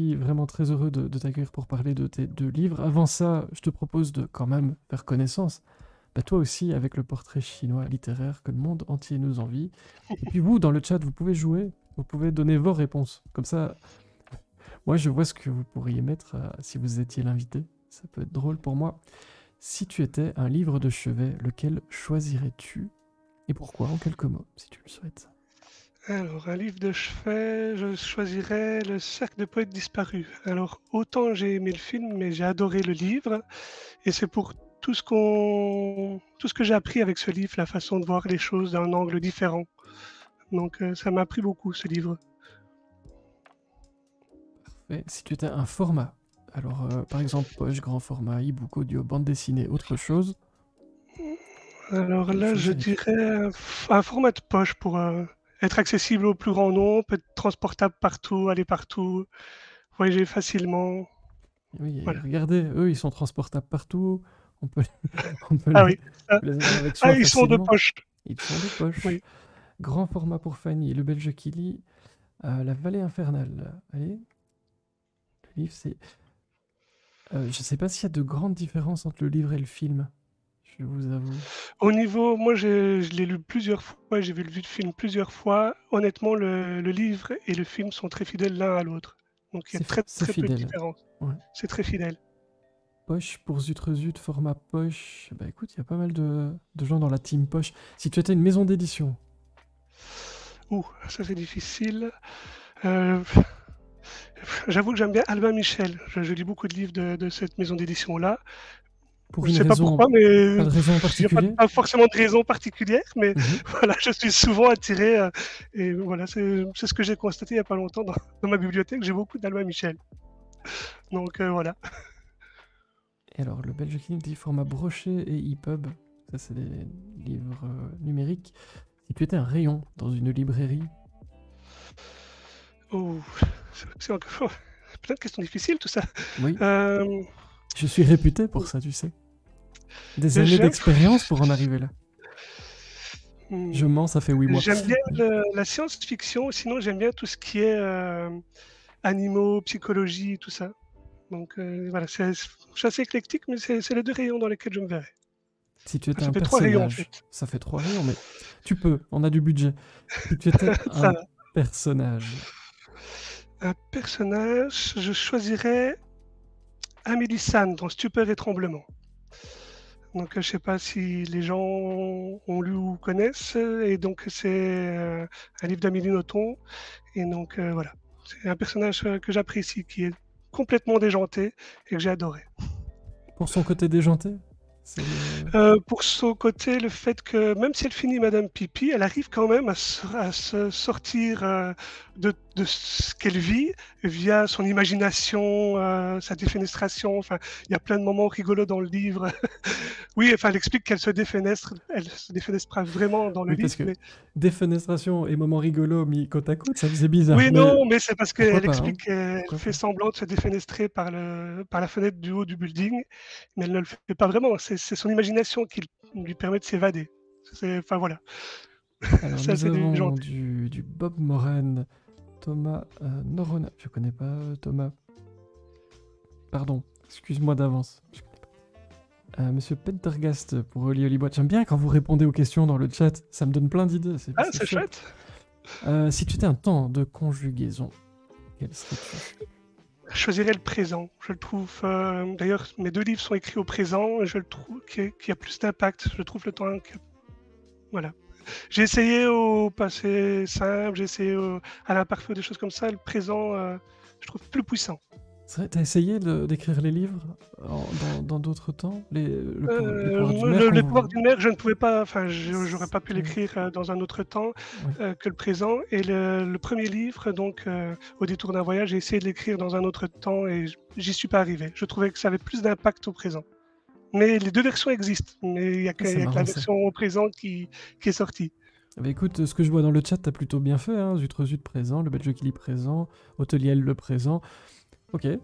suis vraiment très heureux de t'accueillir pour parler de tes deux livres. Avant ça, je te propose de quand même faire connaissance, bah, toi aussi, avec le portrait chinois littéraire que le monde entier nous envie. Et puis vous, dans le chat, vous pouvez jouer, vous pouvez donner vos réponses. Comme ça, moi, je vois ce que vous pourriez mettre si vous étiez l'invité. Ça peut être drôle pour moi. Si tu étais un livre de chevet, lequel choisirais-tu? Et pourquoi, en quelques mots, si tu le souhaites? Alors, un livre de chevet, je choisirais Le Cercle des poètes disparus. Alors, autant j'ai aimé le film, mais j'ai adoré le livre, et c'est pour tout ce que j'ai appris avec ce livre, la façon de voir les choses d'un angle différent. Donc, ça m'a appris beaucoup, ce livre. Parfait. Si tu étais un format, alors par exemple poche, grand format, e-book, audio, bande dessinée, autre chose, Alors quelle là, je choisirais-tu? dirais un format de poche pour être accessible au plus grand nombre, être transportable partout, aller partout, voyager facilement. Oui, et Voilà. regardez, eux, ils sont transportables partout. On peut, on peut Ah oui. Ah, les avoir avec ah, soi ils sont de facilement. poche. Ils sont de poche. Oui. Grand format pour Fanny, le Belge qui lit, La Vallée infernale. Allez, le livre, c'est... je sais pas s'il y a de grandes différences entre le livre et le film, je vous avoue. Au niveau, moi je l'ai lu plusieurs fois, j'ai vu le film plusieurs fois. Honnêtement, le livre et le film sont très fidèles l'un à l'autre. Donc il y a très C'est très peu de fidèle. différence. Ouais. C'est très fidèle. Poche pour Zutrezut, format poche. Bah écoute, il y a pas mal de gens dans la team poche. Si tu étais une maison d'édition, Ouh, ça c'est difficile. Euh, J'avoue que j'aime bien Albin Michel. Je lis beaucoup de livres de cette maison d'édition-là. pour Je une sais pas raison, pourquoi, mais pas de raison en il n'y a particulier. pas forcément de raison particulière, mais Mhm. voilà, je suis souvent attiré. Et voilà, c'est ce que j'ai constaté il n'y a pas longtemps dans ma bibliothèque. J'ai beaucoup d'Albin Michel. Donc voilà. Et alors, le Belge qui dit format broché et EPUB. Ça, c'est des livres numériques. Si tu étais un rayon dans une librairie, Oh, c'est encore plein de questions difficiles tout ça. oui, Euh, je suis réputé pour ça, tu sais. Des années j'aime d'expérience pour en arriver là. Je mens, ça fait 8 mois. j'aime bien la science-fiction, sinon j'aime bien tout ce qui est animaux, psychologie, tout ça. Donc voilà, je suis assez éclectique, mais c'est les deux rayons dans lesquels je me verrais. Si tu étais Ça un fait trois rayons en personnage, fait. ça fait 3 rayons, mais tu peux, on a du budget. Si tu étais Ça un va. personnage, Un personnage, je choisirais Amélie San dans Stupeur et Tremblement. Donc, je sais pas si les gens ont lu ou connaissent, et donc c'est un livre d'Amélie Nothomb. Et donc voilà, c'est un personnage que j'apprécie, qui est complètement déjanté et que j'ai adoré. pour son côté déjanté, c'est le... Pour son côté, le fait que même si elle finit Madame Pipi, elle arrive quand même à se sortir de ce qu'elle vit via son imagination, sa défenestration. Enfin, il y a plein de moments rigolos dans le livre. Oui, enfin, elle explique elle se défenestre pas vraiment dans le Oui, livre, parce que mais défenestration et moment rigolo mis côte à côte, ça faisait bizarre, oui, mais non, mais c'est parce pourquoi qu'elle pas, hein? explique qu'elle Pourquoi fait pas? semblant de se défenestrer par la fenêtre du haut du building, mais elle ne le fait pas vraiment. C'est son imagination qui lui permet de s'évader. Enfin voilà, Alors, c'est nous assez avons déjanté. du Bob Moran, Thomas Norona. Je connais pas Thomas. Pardon, excuse-moi d'avance. Monsieur Pendergast pour Oli Oli Boîte. J'aime bien quand vous répondez aux questions dans le chat. Ça me donne plein d'idées. Ah, C'est c'est chouette. chouette. Si tu étais un temps de conjugaison, quel serais-tu? Je choisirais le présent. Je le trouve. D'ailleurs, mes deux livres sont écrits au présent. Et je le trouve qu'il y a plus d'impact. Je trouve le temps. Voilà. J'ai essayé au passé simple, j'ai essayé à l'imparfait, des choses comme ça. Le présent, je trouve plus puissant. C'est vrai, t'as essayé d'écrire les livres dans d'autres temps? Les pouvoirs du Moi, maire quand les pouvoirs vous... d'une mère, je ne pouvais pas, enfin, j'aurais pas pu Ouais, l'écrire dans un autre temps ouais. que le présent. Et le premier livre, donc, Au détour d'un voyage, j'ai essayé de l'écrire dans un autre temps et j'y suis pas arrivé. Je trouvais que ça avait plus d'impact au présent. Mais les deux versions existent, mais il y a Ah, c'est y a que la marrant ça. version au présent qui est sortie. Bah écoute, ce que je vois dans le chat, t'as plutôt bien fait, hein. Zutrezut présent, le Belge qui lit présent, Hôtelier le présent. Ok. Et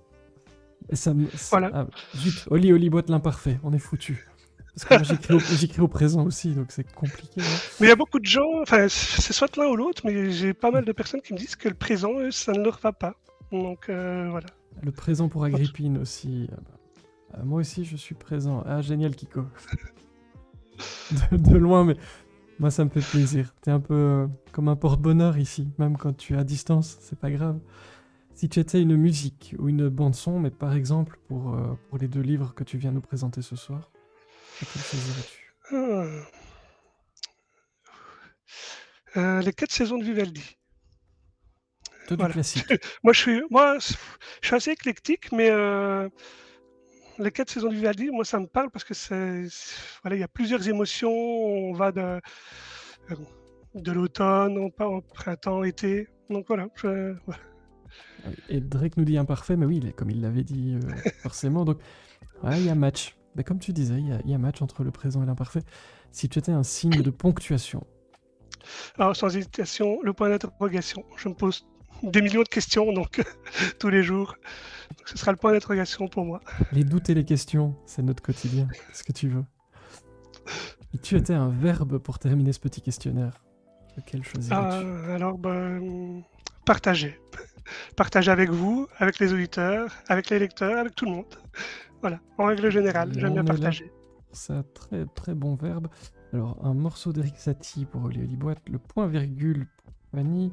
Voilà. ah, zut, Oli Oli boîte l'imparfait, on est foutu. Parce que moi j'écris au présent aussi, donc c'est compliqué, hein. Mais il y a beaucoup de gens, enfin, c'est soit l'un ou l'autre, mais j'ai pas mal de personnes qui me disent que le présent, eux, ça ne leur va pas. Donc voilà. Le présent pour Agrippine aussi. Moi aussi, je suis présent. Ah, génial, Kiko. De loin, mais moi, ça me fait plaisir. T'es un peu comme un porte-bonheur ici, même quand tu es à distance, c'est pas grave. Si tu étais une musique ou une bande-son, mais par exemple pour les 2 livres que tu viens nous présenter ce soir, laquelle choisirais-tu? Ah, les 4 saisons de Vivaldi. Toi, du Voilà. classique. Moi, je suis assez éclectique, mais les 4 saisons de Vivaldi, moi, ça me parle parce que voilà, il y a plusieurs émotions. On va de l'automne, on part au printemps, été. Donc voilà. Voilà. Ah oui, et Drake nous dit imparfait, mais oui, comme il l'avait dit forcément. Donc, ouais, il y a match. Mais comme tu disais, il y a match entre le présent et l'imparfait. Si tu étais un signe de ponctuation, Alors, sans hésitation, le point d'interrogation. Je me pose des millions de questions, donc tous les jours. Donc, ce sera le point d'interrogation pour moi. les doutes et les questions, c'est notre quotidien. Qu'est-ce que tu veux? Si tu étais un verbe pour terminer ce petit questionnaire, lequel choisirais-tu? Alors, partager. Partager avec vous, avec les auditeurs, avec les lecteurs, avec tout le monde. Voilà, en règle générale, Et j'aime bien on est là partager. pour ça, très très bon verbe. Alors, un morceau d'Eric Satie pour Olivier Boîte, le point virgule pour Fanny,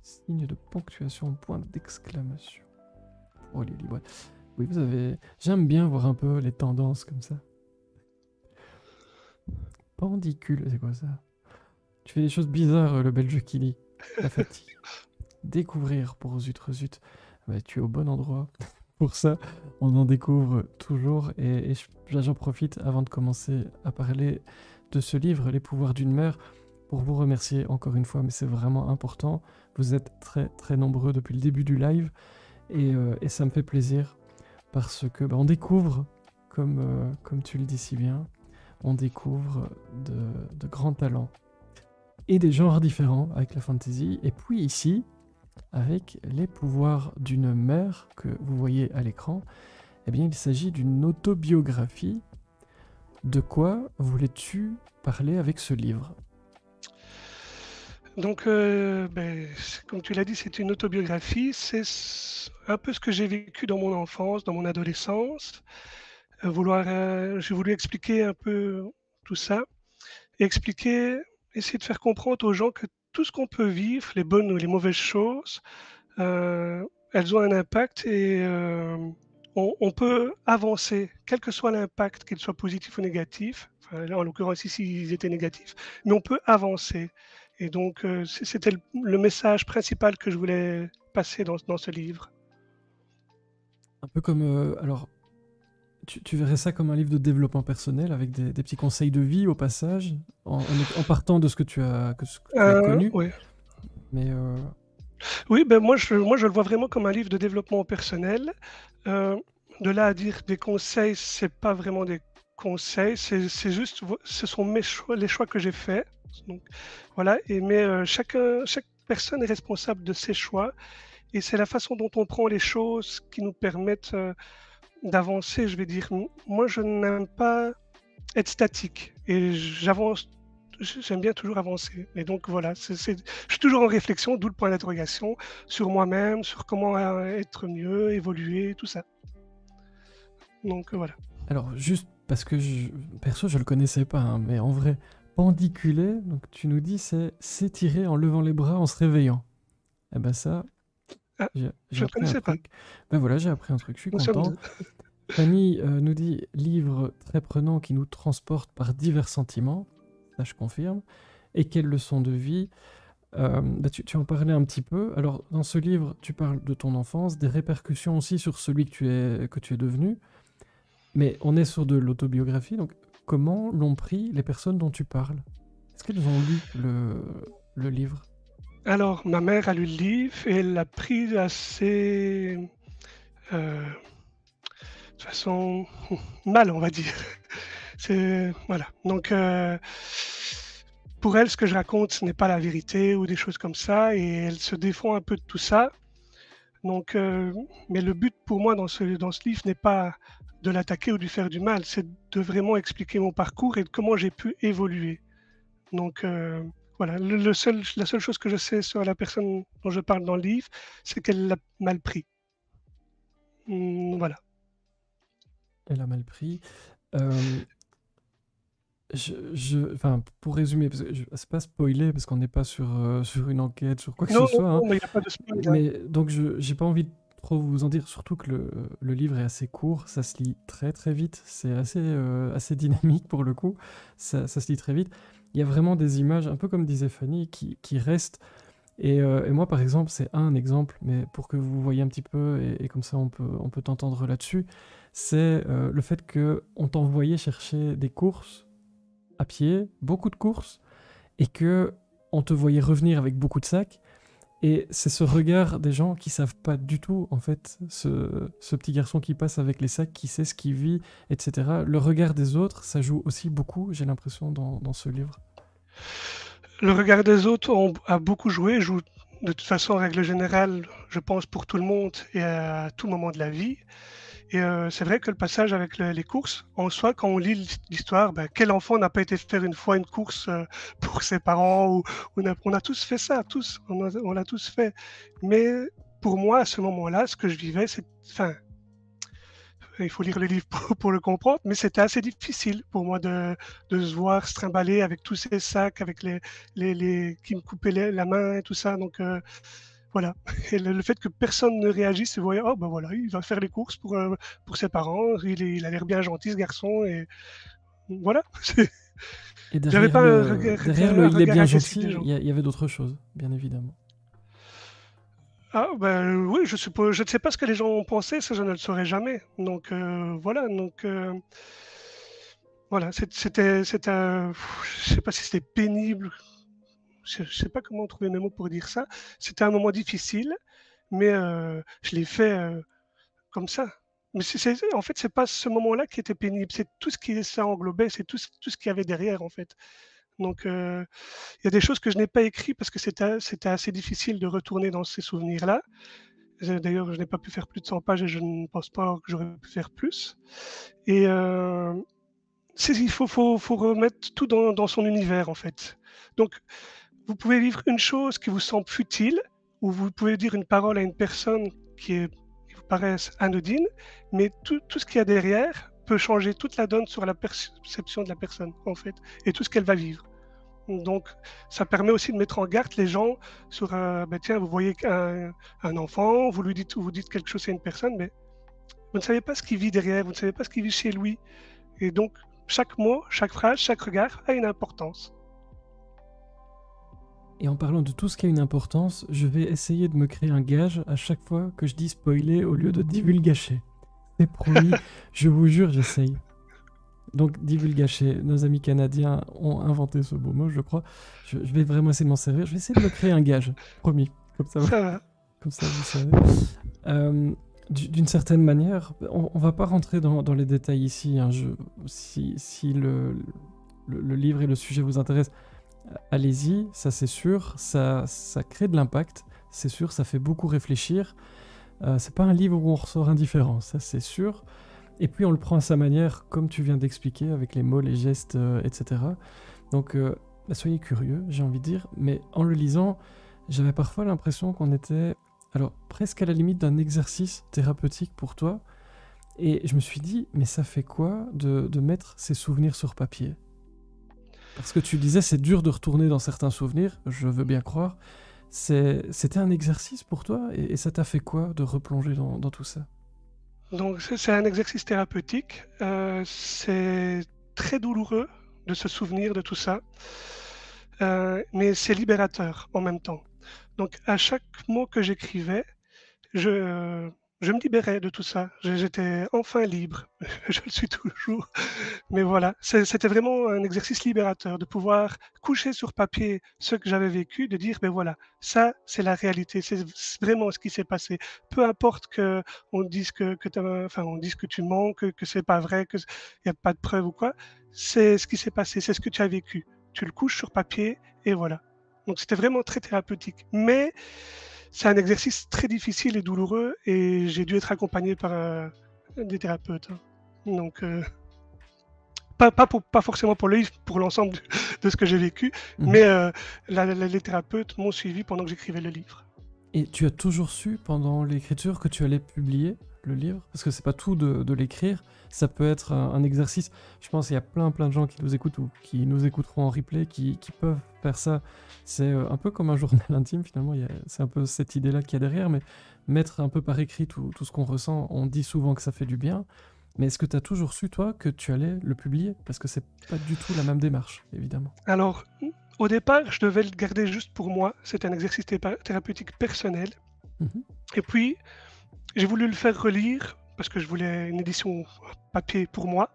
signe de ponctuation, point d'exclamation pour Olivier Boîte. Oui, vous avez. J'aime bien voir un peu les tendances comme ça. Pendicule, c'est quoi ça? Tu fais des choses bizarres, le belge qui lit. La fatigue. Découvrir pour Zut Zut. Bah, tu es au bon endroit. Pour ça, on en découvre toujours. Et j'en profite avant de commencer à parler de ce livre, Les pouvoirs d'une mère, pour vous remercier encore une fois, mais c'est vraiment important. Vous êtes très très nombreux depuis le début du live et ça me fait plaisir parce que on découvre, comme tu le dis si bien, on découvre de grands talents et des genres différents avec la fantasy. Et puis ici, avec les pouvoirs d'une mère que vous voyez à l'écran, eh bien, il s'agit d'une autobiographie. De quoi voulais-tu parler avec ce livre? Donc, comme tu l'as dit, c'est une autobiographie. Un peu ce que j'ai vécu dans mon enfance, dans mon adolescence. J'ai voulu expliquer un peu tout ça et essayer de faire comprendre aux gens que tout ce qu'on peut vivre, les bonnes ou les mauvaises choses, elles ont un impact et on peut avancer, quel que soit l'impact, qu'il soit positif ou négatif. Enfin, là, en l'occurrence, ici, ils étaient négatifs, mais on peut avancer. Et donc, c'était le message principal que je voulais passer dans ce livre. Un peu comme... alors, tu verrais ça comme un livre de développement personnel avec des petits conseils de vie au passage, en partant de ce que tu as connu. Ouais. Mais Oui, moi je le vois vraiment comme un livre de développement personnel. Euh, de là à dire des conseils, c'est pas vraiment des conseils, c'est juste, ce sont mes choix, les choix que j'ai faits. Donc voilà, mais chaque personne est responsable de ses choix et c'est la façon dont on prend les choses qui nous permettent d'avancer. Je vais dire, moi je n'aime pas être statique et j'aime bien toujours avancer. Et donc voilà, je suis toujours en réflexion, d'où le point d'interrogation sur moi-même, sur comment être mieux, évoluer, tout ça. Donc voilà. alors, juste parce que perso, je le connaissais pas, hein, mais en vrai, pendiculer, donc tu nous dis, c'est s'étirer en levant les bras en se réveillant. Eh ben ça, Ah, j'ai je ne appris un connaissais pas. truc. Ben voilà, j'ai appris un truc, je suis Nous sommes content. deux. Fanny nous dit livre très prenant qui nous transporte par divers sentiments, ça je confirme, et quelle leçon de vie. Tu en parlais un petit peu. Alors, dans ce livre, tu parles de ton enfance, des répercussions aussi sur celui que tu es devenu, mais on est sur de l'autobiographie, donc comment l'ont pris les personnes dont tu parles? Est-ce qu'elles ont lu le livre? Alors, ma mère a lu le livre et elle l'a pris assez, de façon mal, on va dire. Voilà. Donc, pour elle, ce que je raconte, ce n'est pas la vérité ou des choses comme ça, et elle se défend un peu de tout ça. Donc, mais le but pour moi dans ce livre n'est pas de l'attaquer ou de lui faire du mal, c'est de vraiment expliquer mon parcours et de comment j'ai pu évoluer. Donc, Voilà, la seule chose que je sais sur la personne dont je parle dans le livre, c'est qu'elle l'a mal pris. Voilà. Elle a mal pris. Euh, enfin, pour résumer, parce que c'est pas spoilé, parce qu'on n'est pas sur une enquête, sur quoi que ce Non, non, soit, hein. non, mais il n'y a pas de spoil, hein. Mais donc, j'ai pas envie de trop vous en dire, surtout que le livre est assez court, ça se lit très très vite, c'est assez dynamique pour le coup, ça se lit très vite. Il y a vraiment des images, un peu comme disait Fanny, qui restent. Et moi, par exemple, c'est un exemple, mais pour que vous voyez un petit peu, et comme ça on peut t'entendre là-dessus, c'est le fait qu'on t'envoyait chercher des courses à pied, beaucoup de courses, et que on te voyait revenir avec beaucoup de sacs. Et c'est ce regard des gens qui savent pas du tout, en fait, ce petit garçon qui passe avec les sacs, qui sait ce qu'il vit, etc. Le regard des autres, ça joue aussi beaucoup, j'ai l'impression, dans ce livre. Le regard des autres a beaucoup joué, joue de toute façon en règle générale, je pense pour tout le monde et à tout moment de la vie. Et c'est vrai que le passage avec les courses, en soi, quand on lit l'histoire, ben, quel enfant n'a pas été faire une fois une course pour ses parents ou on a tous fait ça, tous, on l'a tous fait. Mais pour moi, à ce moment-là, ce que je vivais, c'est, enfin, il faut lire le livre pour le comprendre, mais c'était assez difficile pour moi de se voir se trimballer avec tous ces sacs, avec qui me coupaient la main et tout ça. Donc voilà. Et le fait que personne ne réagisse, et voyait, oh ben voilà, il va faire les courses pour ses parents, il a l'air bien gentil ce garçon, et voilà. Et J'avais derrière pas le un il est regard bien agressif gentil, des gens. il y avait d'autres choses, bien évidemment. Ah ben oui, je suppose, je ne sais pas ce que les gens ont pensé, ça je ne le saurais jamais. Donc voilà, donc voilà, je sais pas si c'était pénible, je sais pas comment trouver mes mots pour dire ça. C'était un moment difficile, mais je l'ai fait comme ça. Mais en fait, c'est pas ce moment-là qui était pénible, c'est tout ce qui ça englobait, c'est tout ce qu'il y avait derrière, en fait. Donc, il y a des choses que je n'ai pas écrites parce que c'était assez difficile de retourner dans ces souvenirs-là. D'ailleurs, je n'ai pas pu faire plus de 100 pages et je ne pense pas que j'aurais pu faire plus. Et faut remettre tout dans son univers, en fait. Donc, vous pouvez vivre une chose qui vous semble futile, ou vous pouvez dire une parole à une personne qui vous paraisse anodine, mais tout ce qu'il y a derrière peut changer toute la donne sur la perception de la personne, en fait, et tout ce qu'elle va vivre. Donc, ça permet aussi de mettre en garde les gens sur, ben tiens, vous voyez un enfant, vous dites quelque chose à une personne, mais vous ne savez pas ce qu'il vit derrière, vous ne savez pas ce qu'il vit chez lui. Et donc, chaque mot, chaque phrase, chaque regard a une importance. Et en parlant de tout ce qui a une importance, je vais essayer de me créer un gage à chaque fois que je dis spoiler au lieu de divulgacher. C'est promis, je vous jure, j'essaye. Donc, divulgacher, nos amis canadiens ont inventé ce beau mot, je crois. Je vais vraiment essayer de m'en servir. Je vais essayer de me créer un gage, promis. Ça va. Comme ça vous savez. D'une certaine manière, on va pas rentrer dans les détails ici, hein. Si le livre et le sujet vous intéressent, allez-y, ça c'est sûr, ça crée de l'impact, c'est sûr, ça fait beaucoup réfléchir. C'est pas un livre où on ressort indifférent, ça c'est sûr. Et puis on le prend à sa manière, comme tu viens d'expliquer, avec les mots, les gestes, etc. Donc bah, soyez curieux, j'ai envie de dire, mais en le lisant, j'avais parfois l'impression qu'on était, alors presque à la limite d'un exercice thérapeutique pour toi. Et je me suis dit, mais ça fait quoi de mettre ces souvenirs sur papier? Parce que tu disais, c'est dur de retourner dans certains souvenirs, je veux bien croire. C'était un exercice pour toi et ça t'a fait quoi de replonger dans tout ça? Donc, c'est un exercice thérapeutique. C'est très douloureux de se souvenir de tout ça, mais c'est libérateur en même temps. Donc, à chaque mot que j'écrivais, je, je me libérais de tout ça. J'étais enfin libre. Je le suis toujours. Mais voilà, c'était vraiment un exercice libérateur de pouvoir coucher sur papier ce que j'avais vécu, de dire, ben voilà, ça, c'est la réalité, c'est vraiment ce qui s'est passé. Peu importe que on dise on dise que tu mens, que c'est pas vrai, qu'il n'y a pas de preuves ou quoi, c'est ce qui s'est passé, c'est ce que tu as vécu. Tu le couches sur papier et voilà. Donc c'était vraiment très thérapeutique. Mais c'est un exercice très difficile et douloureux et j'ai dû être accompagné par des thérapeutes, hein. Donc pas forcément pour le livre, pour l'ensemble de ce que j'ai vécu, Mhm. mais les thérapeutes m'ont suivi pendant que j'écrivais le livre. Et tu as toujours su pendant l'écriture que tu allais publier le livre? Parce que c'est pas tout de l'écrire, ça peut être un exercice. Je pense qu'il y a plein de gens qui nous écoutent ou qui nous écouteront en replay qui peuvent faire ça. C'est un peu comme un journal intime finalement, c'est un peu cette idée-là qu'il y a derrière, mais mettre un peu par écrit tout ce qu'on ressent, on dit souvent que ça fait du bien. Mais est-ce que tu as toujours su, toi, que tu allais le publier? Parce que c'est pas du tout la même démarche, évidemment. Alors, au départ, je devais le garder juste pour moi. C'était un exercice thérapeutique personnel. Mhm. Et puis, j'ai voulu le faire relire, parce que je voulais une édition papier pour moi,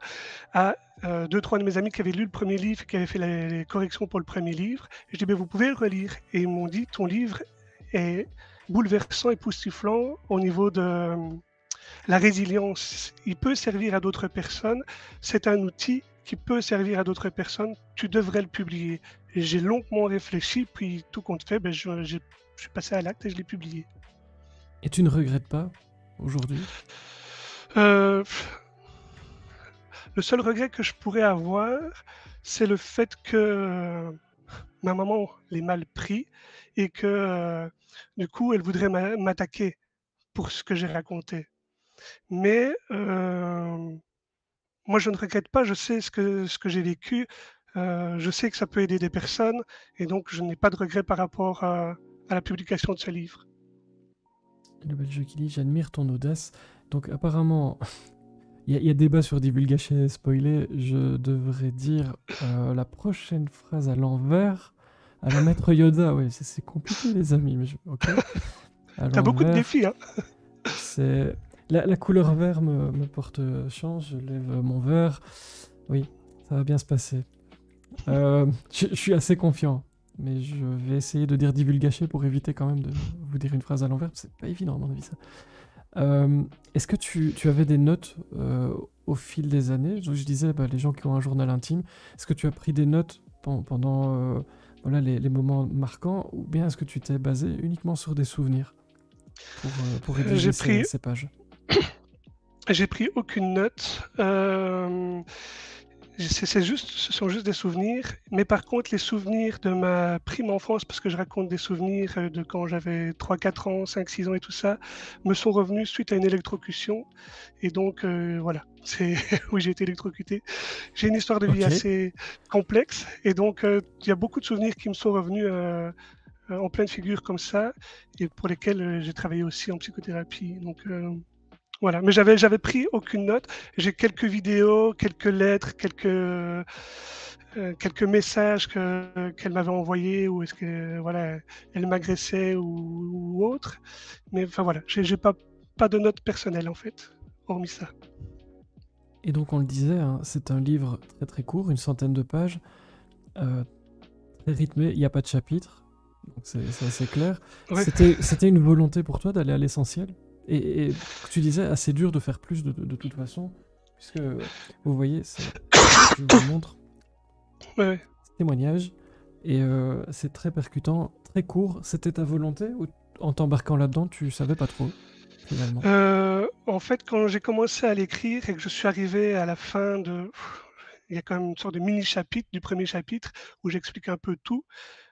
à 2-3 de mes amis qui avaient lu le premier livre, qui avaient fait les corrections pour le premier livre. Et je dis, ben, vous pouvez le relire. Et ils m'ont dit, ton livre est bouleversant, époustouflant au niveau de la résilience. Il peut servir à d'autres personnes. C'est un outil qui peut servir à d'autres personnes. Tu devrais le publier. Et j'ai longuement réfléchi, puis tout compte fait, ben, je suis passé à l'acte et je l'ai publié. Et tu ne regrettes pas aujourd'hui? Euh, le seul regret que je pourrais avoir, c'est le fait que ma maman l'ait mal pris et que du coup, elle voudrait m'attaquer pour ce que j'ai raconté. Mais moi, je ne regrette pas, je sais ce que j'ai vécu, je sais que ça peut aider des personnes et donc je n'ai pas de regret par rapport à la publication de ce livre. Le Belge qui dit, j'admire ton audace. Donc apparemment, il y a débat sur divulgacher, spoiler. Je devrais dire la prochaine phrase à l'envers à la maître Yoda. Ouais, c'est compliqué les amis, mais ok. À Tu as beaucoup de l'envers, défis, hein? c'est... La couleur vert me porte chance, je lève mon verre. Oui, ça va bien se passer. Je suis assez confiant, mais je vais essayer de dire divulgacher pour éviter quand même de vous dire une phrase à l'envers. C'est pas évident à mon avis ça. Est-ce que tu avais des notes au fil des années? Je disais, bah, les gens qui ont un journal intime, est-ce que tu as pris des notes pendant voilà, les moments marquants, ou bien est-ce que tu t'es basé uniquement sur des souvenirs pour rédiger ces pages? J'ai pris aucune note. Ce sont juste des souvenirs. Mais par contre, les souvenirs de ma prime enfance, parce que je raconte des souvenirs de quand j'avais 3-4 ans, 5-6 ans et tout ça, me sont revenus suite à une électrocution. Et donc, voilà, oui, j'ai été électrocuté. J'ai une histoire de vie Ok. assez complexe. Et donc, il y a beaucoup de souvenirs qui me sont revenus en pleine figure comme ça, et pour lesquels j'ai travaillé aussi en psychothérapie. Donc, voilà, mais j'avais pris aucune note. J'ai quelques vidéos, quelques lettres, quelques messages qu'elle m'avait envoyés ou est-ce que voilà, elle m'agressait ou autre. Mais enfin voilà, j'ai pas de notes personnelles en fait, hormis ça. Et donc on le disait, hein, c'est un livre très très court, une centaine de pages, euh, très rythmé, il n'y a pas de chapitre, donc c'est assez clair. Ouais. C'était une volonté pour toi d'aller à l'essentiel? Et tu disais, assez dur de faire plus de toute façon, puisque vous voyez, je vous montre Ouais. ce témoignage, et c'est très percutant, très court. C'était ta volonté, ou en t'embarquant là-dedans, tu savais pas trop, finalement? En fait, quand j'ai commencé à l'écrire et que je suis arrivé à la fin il y a quand même une sorte de mini chapitre du premier chapitre où j'explique un peu tout.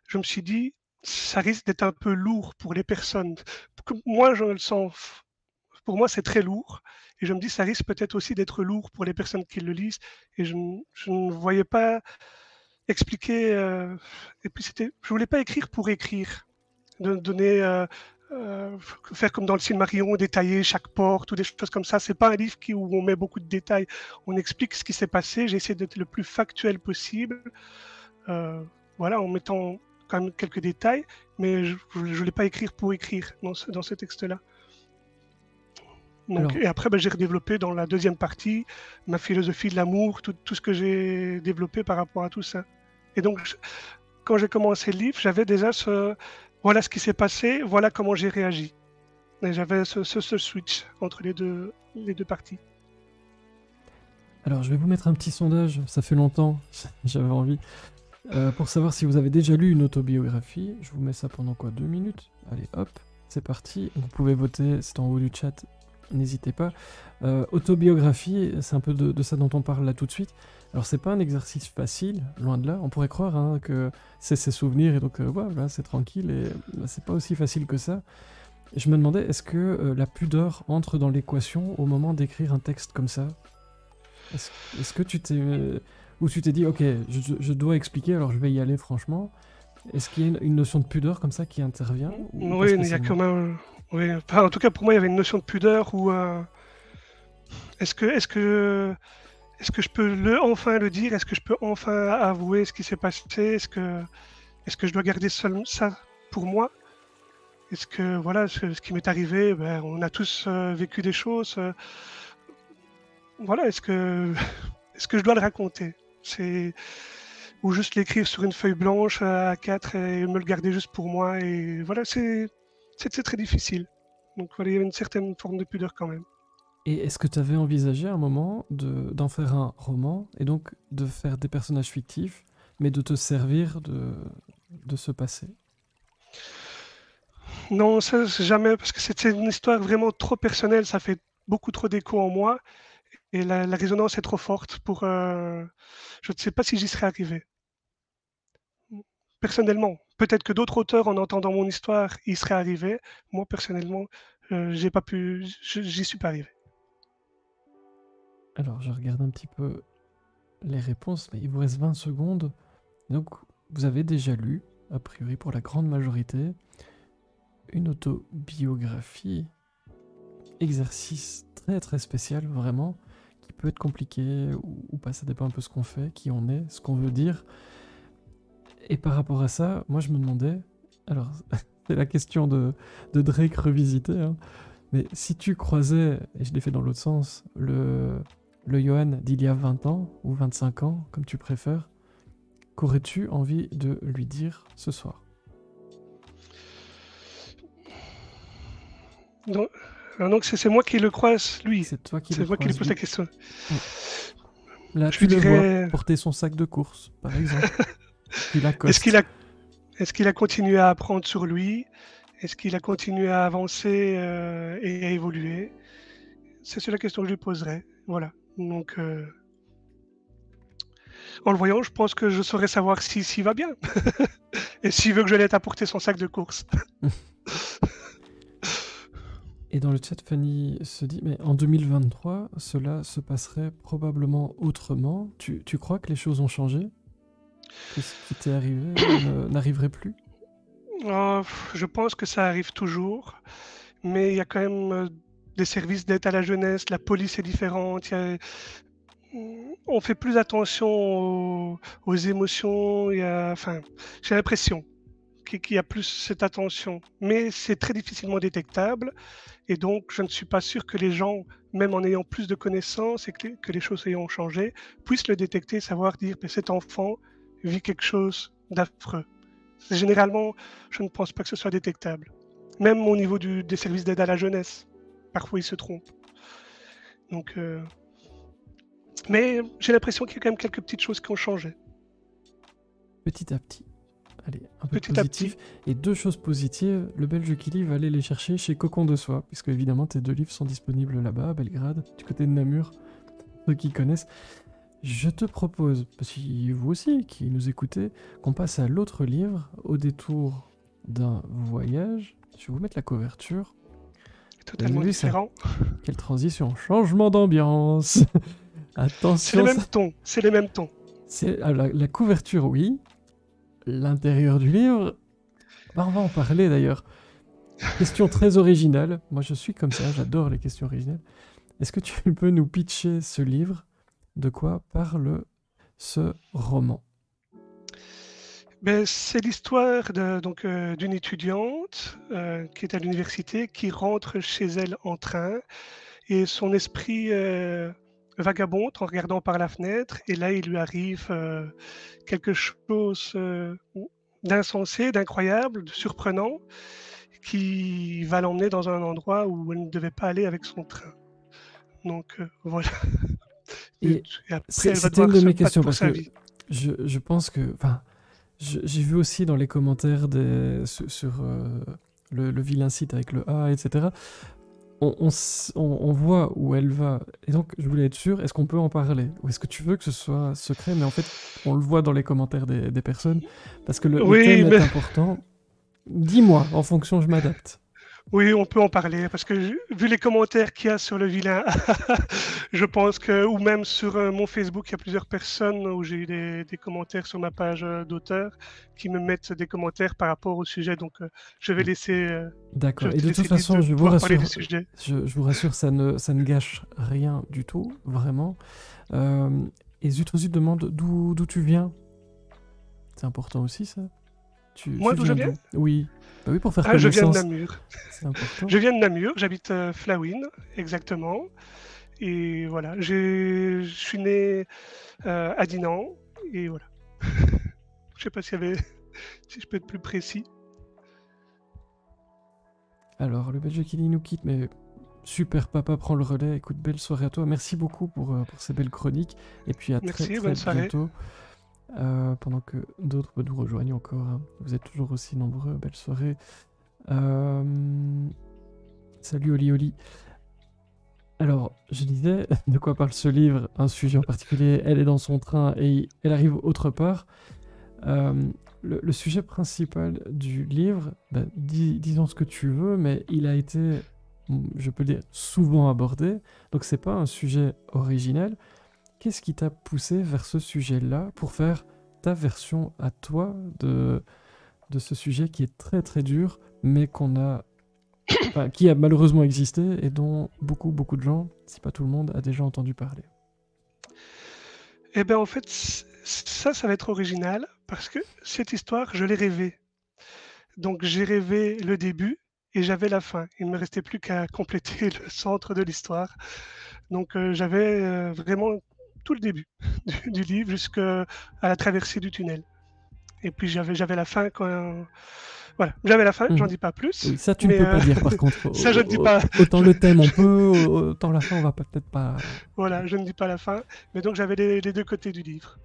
Je me suis dit, ça risque d'être un peu lourd pour les personnes. Moi, je le sens. Pour moi, c'est très lourd. Et je me dis, ça risque peut-être aussi d'être lourd pour les personnes qui le lisent. Et je ne voyais pas expliquer. Et puis, je voulais pas écrire pour écrire. De donner. Faire comme dans le Silmarillion, détailler chaque porte ou des choses comme ça. C'est pas un livre où on met beaucoup de détails. On explique ce qui s'est passé. J'ai essayé d'être le plus factuel possible. Voilà, en mettant quand même quelques détails, mais je ne voulais pas écrire pour écrire dans ce texte-là. Donc, Alors, et après, j'ai redéveloppé dans la deuxième partie ma philosophie de l'amour, tout ce que j'ai développé par rapport à tout ça. Et donc, quand j'ai commencé le livre, j'avais déjà voilà ce qui s'est passé, voilà comment j'ai réagi. Et j'avais ce switch entre les deux parties. alors, je vais vous mettre un petit sondage, ça fait longtemps, j'avais envie. Pour savoir si vous avez déjà lu une autobiographie, je vous mets ça pendant quoi, 2 minutes? Allez hop, c'est parti. Vous pouvez voter, c'est en haut du chat. n'hésitez pas. Autobiographie, c'est un peu de ça dont on parle là tout de suite. Alors c'est pas un exercice facile, loin de là. On pourrait croire hein, que c'est ses souvenirs et donc voilà, c'est tranquille et c'est pas aussi facile que ça. Je me demandais, est-ce que la pudeur entre dans l'équation au moment d'écrire un texte comme ça? Est-ce que tu t'es... ou tu t'es dit, ok, je dois expliquer, alors je vais y aller franchement. Est-ce qu'il y a une notion de pudeur comme ça qui intervient ou pas Oui, il y a spécialement? quand même. Oui, enfin, en tout cas, pour moi, il y avait une notion de pudeur où est-ce que, est-ce que, est-ce que je peux enfin le dire? Est-ce que je peux enfin avouer ce qui s'est passé? Est-ce que je dois garder seul ça pour moi? Est-ce que, voilà, ce qui m'est arrivé, ben, on a tous vécu des choses. Voilà, est-ce que je dois le raconter? C'est ou juste l'écrire sur une feuille blanche à 4 et me le garder juste pour moi. Et voilà, c'est très difficile. Donc voilà, il y a une certaine forme de pudeur quand même. Et est-ce que tu avais envisagé à un moment d'en faire un roman et donc de faire des personnages fictifs, mais de te servir de ce passé? Non, ça jamais, parce que c'était une histoire vraiment trop personnelle, ça fait beaucoup trop d'écho en moi, et la résonance est trop forte pour... je ne sais pas si j'y serais arrivé. Personnellement, peut-être que d'autres auteurs, en entendant mon histoire, y seraient arrivés. Moi, personnellement, j'ai pas pu, j'y suis pas arrivé. Alors, je regarde un petit peu les réponses, mais il vous reste 20 secondes. Donc, vous avez déjà lu, a priori pour la grande majorité, une autobiographie, exercice très très spécial, vraiment, qui peut être compliqué ou pas, ça dépend un peu ce qu'on fait, qui on est, ce qu'on veut dire. Et par rapport à ça, moi je me demandais, alors c'est la question de Drake revisité, hein, mais si tu croisais, et je l'ai fait dans l'autre sens, le Johan d'il y a 20 ans, ou 25 ans, comme tu préfères, qu'aurais-tu envie de lui dire ce soir? Donc, donc c'est moi qui le croise, lui. C'est toi qui le C'est moi qui lui croises, pose la lui. question. Oui. Là, Je tu lui le vois dirais, porter son sac de course, par exemple. Puis est-ce qu'il Lacoste. a, est-ce qu'il a continué à apprendre sur lui? Est-ce qu'il a continué à avancer et à évoluer? C'est la question que je lui poserais. Voilà. Donc, en le voyant, je pense que je saurais savoir s'il va bien et s'il veut que je l'aide à porter son sac de course. Et dans le chat, Fanny se dit, mais en 2023, cela se passerait probablement autrement. Tu crois que les choses ont changé? Que ce qui t'est arrivé n'arriverait plus? Je pense que ça arrive toujours, mais il y a quand même des services d'aide à la jeunesse, la police est différente, on fait plus attention aux émotions, enfin, j'ai l'impression qu'il y a plus cette attention, mais c'est très difficilement détectable. Et donc, je ne suis pas sûr que les gens, même en ayant plus de connaissances et que les choses ayant changé, puissent le détecter, savoir dire que cet enfant vit quelque chose d'affreux. Généralement, je ne pense pas que ce soit détectable. Même au niveau des services d'aide à la jeunesse, parfois ils se trompent. Donc, mais j'ai l'impression qu'il y a quand même quelques petites choses qui ont changé. Petit à petit. Allez, un peu de Petit à petit. positif. Et deux choses positives, le Belge Kili va aller les chercher chez Cocon de Soie, puisque évidemment tes deux livres sont disponibles là-bas, à Belgrade, du côté de Namur, ceux qui connaissent. Je te propose, si vous aussi qui nous écoutez, qu'on passe à l'autre livre, au détour d'un voyage. Je vais vous mettre la couverture. Vous avez Totalement vu ça? différent. Quelle transition, changement d'ambiance. C'est Attention, les mêmes tons. C'est les mêmes tons. c'est la couverture, oui. L'intérieur du livre, bah, on va en parler d'ailleurs. Question très originale. Moi, je suis comme ça, j'adore les questions originales. Est-ce que tu peux nous pitcher ce livre? De quoi parle ce roman? Ben, c'est l'histoire d'une étudiante qui est à l'université, qui rentre chez elle en train et son esprit vagabonde en regardant par la fenêtre. Et là, il lui arrive quelque chose d'insensé, d'incroyable, de surprenant, qui va l'emmener dans un endroit où elle ne devait pas aller avec son train. Donc voilà. Et, Et et après, elle va c'était une devoir de se mes battre questions pour parce sa que vie. je pense que, enfin, j'ai vu aussi dans les commentaires sur le vilain site avec le A, etc. on voit où elle va. Et donc, je voulais être sûr, est-ce qu'on peut en parler? Ou est-ce que tu veux que ce soit secret? Mais en fait, on le voit dans les commentaires des personnes. Parce que le Oui, thème mais est important. Dis-moi, en fonction, je m'adapte. oui, on peut en parler parce que vu les commentaires qu'il y a sur le vilain, je pense que, ou même sur mon Facebook, il y a plusieurs personnes où j'ai eu des commentaires sur ma page d'auteur qui me mettent des commentaires par rapport au sujet. Donc, je vais je D'accord. vais Et te de toute laisser libre façon, de je vous pouvoir parler du rassure, sujet. je vous rassure, ça ne gâche rien du tout, vraiment. Euh, et Zut aussi demande d'où tu viens. C'est important aussi, ça. Moi, Tu d'où je viens viens? d'où? Oui. Bah oui, pour faire Ah, je viens de connaissance, Namur. c'est important. Je viens de Namur, j'habite Flawin, exactement. Et voilà, je suis né à Dinan. Et voilà. Je sais pas si je peux être plus précis. Alors, le Belge qui nous quitte, mais super papa prend le relais. Écoute, belle soirée à toi. Merci beaucoup pour ces belles chroniques. Et puis à très Merci, très bonne soirée. bientôt. Pendant que d'autres nous rejoignent encore, hein. Vous êtes toujours aussi nombreux. Belle soirée. Salut Oli Oli. Alors, je disais, de quoi parle ce livre? Un sujet en particulier. Elle est dans son train et elle arrive autre part. Euh, le sujet principal du livre, bah, disons ce que tu veux, mais il a été, je peux le dire, souvent abordé. Donc c'est pas un sujet original. Qu'est-ce qui t'a poussé vers ce sujet-là pour faire ta version à toi de ce sujet qui est très très dur, mais enfin, qui a malheureusement existé et dont beaucoup de gens, si pas tout le monde, a déjà entendu parler. Eh bien, en fait, ça va être original parce que cette histoire, je l'ai rêvée. Donc, j'ai rêvé le début et j'avais la fin. Il ne me restait plus qu'à compléter le centre de l'histoire. Donc, j'avais vraiment tout le début du livre jusqu'à la traversée du tunnel. Et puis, j'avais la fin quand. Voilà, j'avais la fin, j'en Mhm. dis pas plus. Oui, ça tu ne Mais peux pas dire par contre. ça, je ne dis pas. Autant le thème on peut, autant la fin on va peut-être pas. Voilà, je ne dis pas la fin. Mais donc, j'avais les deux côtés du livre.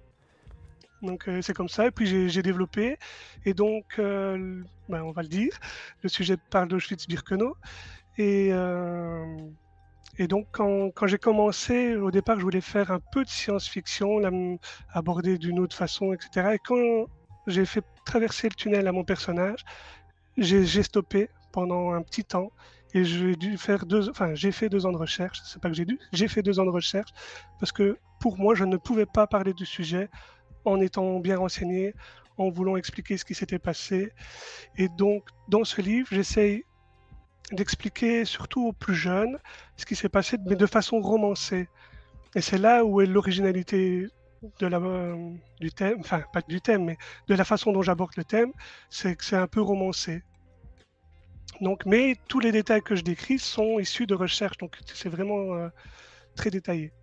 Donc c'est comme ça, et puis j'ai développé, et donc on va le dire, le sujet parle d'Auschwitz-Birkenau, et, euh, et donc quand j'ai commencé, au départ je voulais faire un peu de science-fiction, aborder d'une autre façon, etc. Et quand j'ai fait traverser le tunnel à mon personnage, j'ai stoppé pendant un petit temps, et j'ai fait 2 ans de recherche, c'est pas que j'ai fait 2 ans de recherche, parce que pour moi je ne pouvais pas parler du sujet en étant bien renseigné, en voulant expliquer ce qui s'était passé. Et donc, dans ce livre, j'essaye d'expliquer surtout aux plus jeunes ce qui s'est passé, mais de façon romancée. Et c'est là où est l'originalité du thème, enfin pas du thème, mais de la façon dont j'aborde le thème, c'est que c'est un peu romancé. Donc, mais tous les détails que je décris sont issus de recherches, donc c'est vraiment très détaillé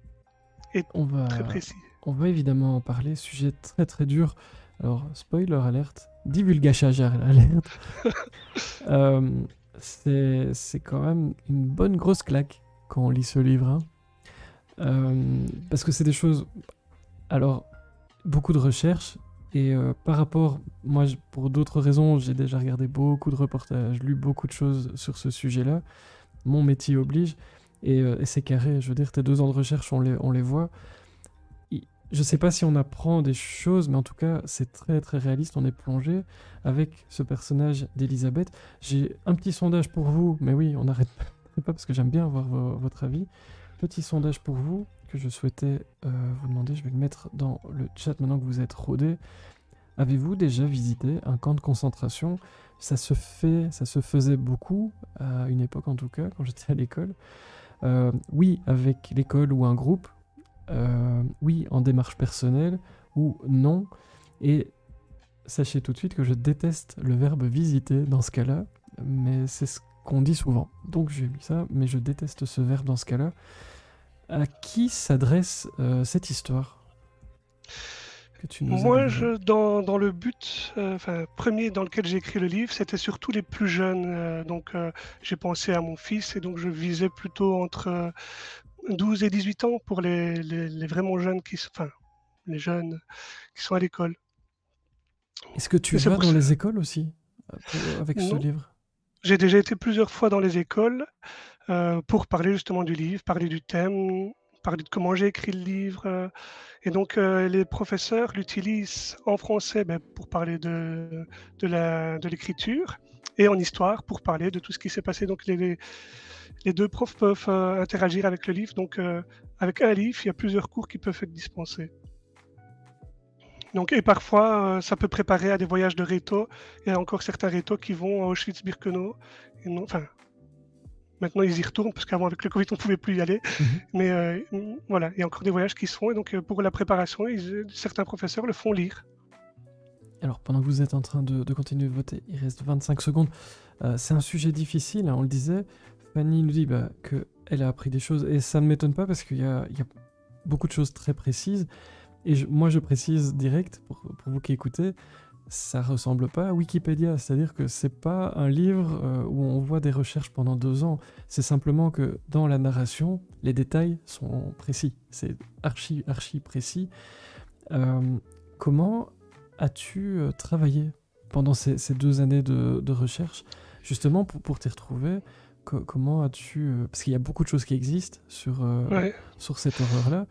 et On très va, précis. on va évidemment en parler, sujet très très dur. Alors, spoiler alerte, divulgachage alerte. Euh, c'est quand même une bonne grosse claque quand on lit ce livre, hein. Parce que c'est des choses. Alors, beaucoup de recherches. Et par rapport, moi, pour d'autres raisons, j'ai déjà regardé beaucoup de reportages, lu beaucoup de choses sur ce sujet-là. Mon métier oblige. Et c'est carré, je veux dire, tes 2 ans de recherche, on les voit. Je sais pas si on apprend des choses, mais en tout cas, c'est très très réaliste. On est plongé avec ce personnage d'Elisabeth. J'ai un petit sondage pour vous, mais oui, on n'arrête pas parce que j'aime bien avoir votre avis. Petit sondage pour vous que je souhaitais vous demander. Je vais le mettre dans le chat maintenant que vous êtes rodés. Avez-vous déjà visité un camp de concentration? Ça se faisait beaucoup, à une époque en tout cas, quand j'étais à l'école. Oui, avec l'école ou un groupe. Oui, en démarche personnelle, ou non. Et sachez tout de suite que je déteste le verbe visiter dans ce cas-là, mais c'est ce qu'on dit souvent. Donc j'ai mis ça, mais je déteste ce verbe dans ce cas-là. À qui s'adresse cette histoire que tu nous as Moi, livrée? dans le but, premier dans lequel j'ai écrit le livre, c'était surtout les plus jeunes. Donc, j'ai pensé à mon fils et donc je visais plutôt entre 12 et 18 ans pour les vraiment jeunes les jeunes qui sont à l'école. Est-ce que tu Et c'est vas pour dans ça. les écoles aussi avec ce Non, livre? j'ai déjà été plusieurs fois dans les écoles. pour parler justement du livre, parler du thème, parler de comment j'ai écrit le livre. Et donc, les professeurs l'utilisent en français pour parler de l'écriture et en histoire pour parler de tout ce qui s'est passé. Donc, les deux profs peuvent interagir avec le livre. Donc, avec un livre, il y a plusieurs cours qui peuvent être dispensés. Donc, et parfois, ça peut préparer à des voyages de réto. Il y a encore certains rétos qui vont à Auschwitz-Birkenau. Enfin, maintenant, ils y retournent parce qu'avant, avec le Covid, on ne pouvait plus y aller. Mhm. Mais voilà, il y a encore des voyages qui se font. Et donc, pour la préparation, certains professeurs le font lire. Alors, pendant que vous êtes en train de continuer de voter, il reste 25 secondes. C'est un sujet difficile, hein, on le disait. Fanny nous dit qu'elle a appris des choses, et ça ne m'étonne pas parce qu'il y a beaucoup de choses très précises. Et moi, je précise direct, pour vous qui écoutez, ça ressemble pas à Wikipédia, c'est-à-dire que c'est pas un livre où on voit des recherches pendant 2 ans. C'est simplement que dans la narration, les détails sont précis. C'est archi précis. Comment as-tu travaillé pendant ces 2 années de recherche, justement pour t'y retrouver? Comment as-tu... parce qu'il y a beaucoup de choses qui existent Ouais. sur cette horreur-là.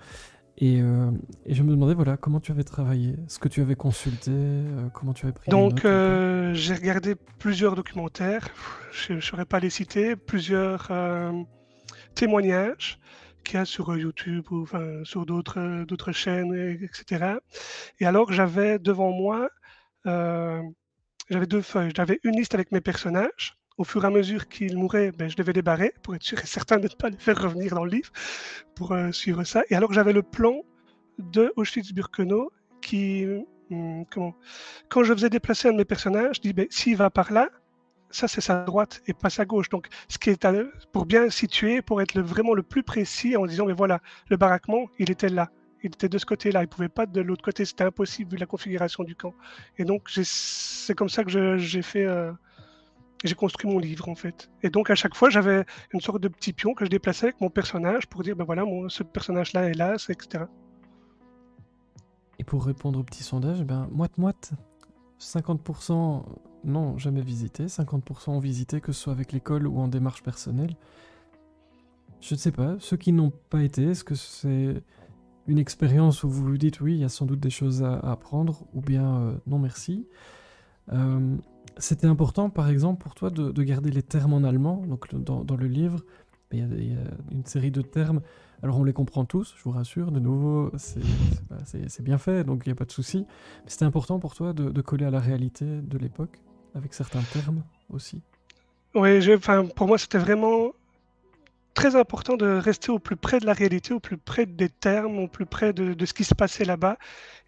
Et je me demandais, voilà, comment tu avais travaillé, ce que tu avais consulté, comment tu avais pris des Donc, notes. j'ai regardé plusieurs documentaires. Je ne saurais pas les citer. Plusieurs témoignages qu'il y a sur YouTube ou enfin, sur d'autres chaînes, etc. Et alors, j'avais devant moi, euh, j'avais 2 feuilles. J'avais une liste avec mes personnages. Au fur et à mesure qu'ils mouraient, je devais les barrer pour être sûr et certain de ne pas les faire revenir dans le livre pour suivre ça. Et alors, j'avais le plan de Auschwitz-Birkenau qui, quand je faisais déplacer un de mes personnages, je dis s'il va par là, ça c'est sa droite et pas sa gauche. Donc, ce qui est pour bien situer, pour être vraiment le plus précis en disant mais voilà, le baraquement, il était là. Il était de ce côté-là, il ne pouvait pas de l'autre côté, c'était impossible vu la configuration du camp. Et donc, c'est comme ça que j'ai fait, j'ai construit mon livre en fait. Et donc, à chaque fois, j'avais une sorte de petit pion que je déplaçais avec mon personnage pour dire voilà, ce personnage-là est là, etc. Et pour répondre au petit sondage, moite-moite, 50% non, jamais visité, 50% ont visité, que ce soit avec l'école ou en démarche personnelle. Je ne sais pas, ceux qui n'ont pas été, est-ce que c'est une expérience où vous vous dites oui, il y a sans doute des choses à apprendre, ou bien non merci. C'était important, par exemple, pour toi de garder les termes en allemand. Donc dans le livre, il y a une série de termes. Alors on les comprend tous, je vous rassure. De nouveau, c'est bien fait, donc il n'y a pas de souci. Mais c'était important pour toi de coller à la réalité de l'époque, avec certains termes aussi. Oui, pour moi, c'était vraiment très important de rester au plus près de la réalité, au plus près des termes, au plus près de ce qui se passait là-bas.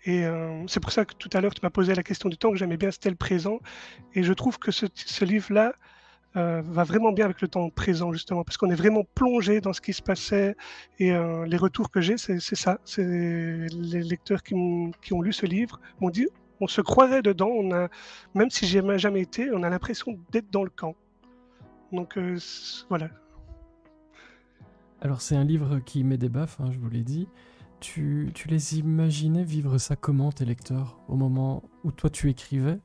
Et c'est pour ça que tout à l'heure, tu m'as posé la question du temps, que j'aimais bien, c'était le présent. Et je trouve que ce livre-là va vraiment bien avec le temps présent, justement, parce qu'on est vraiment plongé dans ce qui se passait. Et les retours que j'ai, c'est ça. C'est les lecteurs qui ont lu ce livre m'ont dit, on se croirait dedans, même si j'y ai jamais été, on a l'impression d'être dans le camp. Donc voilà. Alors c'est un livre qui met des baffes, hein, je vous l'ai dit. Tu les imaginais vivre ça comment, tes lecteurs, au moment où toi tu écrivais?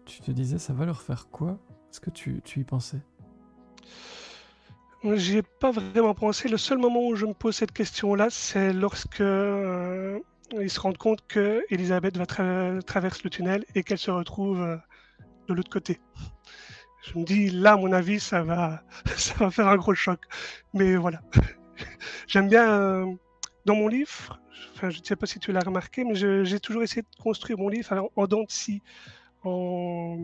Tu te disais, ça va leur faire quoi? Est-ce que tu y pensais? J'y ai pas vraiment pensé. Le seul moment où je me pose cette question-là, c'est lorsque ils se rendent compte que Elisabeth traverse le tunnel et qu'elle se retrouve de l'autre côté. Je me dis, là, à mon avis, ça va faire un gros choc. Mais voilà. J'aime bien, dans mon livre, enfin, je ne sais pas si tu l'as remarqué, mais j'ai toujours essayé de construire mon livre en dents de scie. En...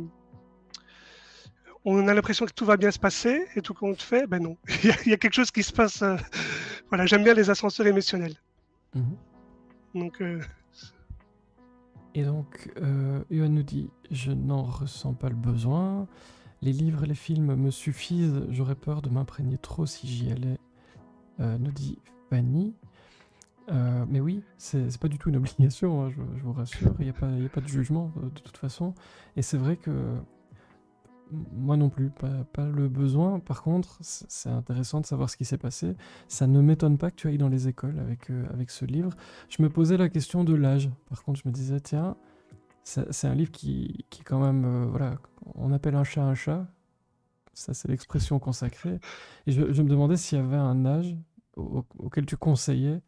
On a l'impression que tout va bien se passer et tout compte fait, ben non. Il y a quelque chose qui se passe. Voilà, j'aime bien les ascenseurs émotionnels. Mhm. Donc, Et donc, Yoann nous dit, je n'en ressens pas le besoin. Les livres et les films me suffisent, j'aurais peur de m'imprégner trop si j'y allais, nous dit Fanny. Mais oui, c'est pas du tout une obligation, hein, je vous rassure, il n'y a pas de jugement de toute façon. Et c'est vrai que moi non plus, pas le besoin. Par contre, c'est intéressant de savoir ce qui s'est passé. Ça ne m'étonne pas que tu ailles dans les écoles avec ce livre. Je me posais la question de l'âge. Par contre, je me disais, tiens, c'est un livre qui quand même, voilà, on appelle un chat un chat. Ça, c'est l'expression consacrée. Et je me demandais s'il y avait un âge auquel tu conseillais,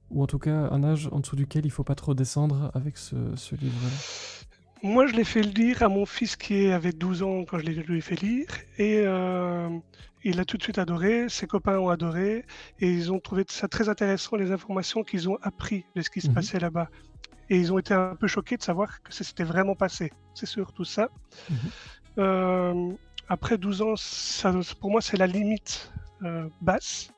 ou en tout cas un âge en dessous duquel il faut pas trop descendre avec ce livre-là. Moi, je l'ai fait lire à mon fils qui avait 12 ans quand lui ai fait lire, et il a tout de suite adoré, ses copains ont adoré, et ils ont trouvé ça très intéressant, les informations qu'ils ont appris de ce qui se Mhm. passait là-bas. Et ils ont été un peu choqués de savoir que ça s'était vraiment passé. C'est surtout ça. Mhm. Euh, Après 12 ans, pour moi, c'est la limite basse.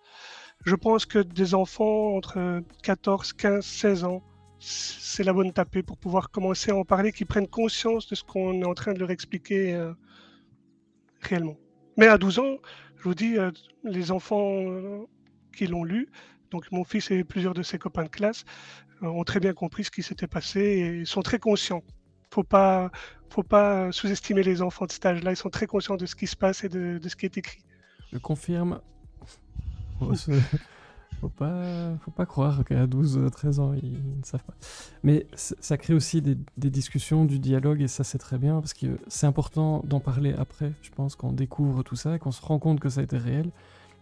Je pense que des enfants entre 14, 15, 16 ans, c'est la bonne tapée pour pouvoir commencer à en parler, qu'ils prennent conscience de ce qu'on est en train de leur expliquer réellement. Mais à 12 ans, je vous dis, les enfants qui l'ont lu, donc mon fils et plusieurs de ses copains de classe, ont très bien compris ce qui s'était passé et sont très conscients. Faut pas, faut pas sous-estimer les enfants de cet âge-là. Ils sont très conscients de ce qui se passe et de ce qui est écrit. Je confirme. Faut, faut pas croire qu'à 12, 13 ans, ils ne savent pas. Mais ça crée aussi des discussions, du dialogue, et ça, c'est très bien, parce que c'est important d'en parler après, je pense, quand on découvre tout ça, et qu'on se rend compte que ça a été réel,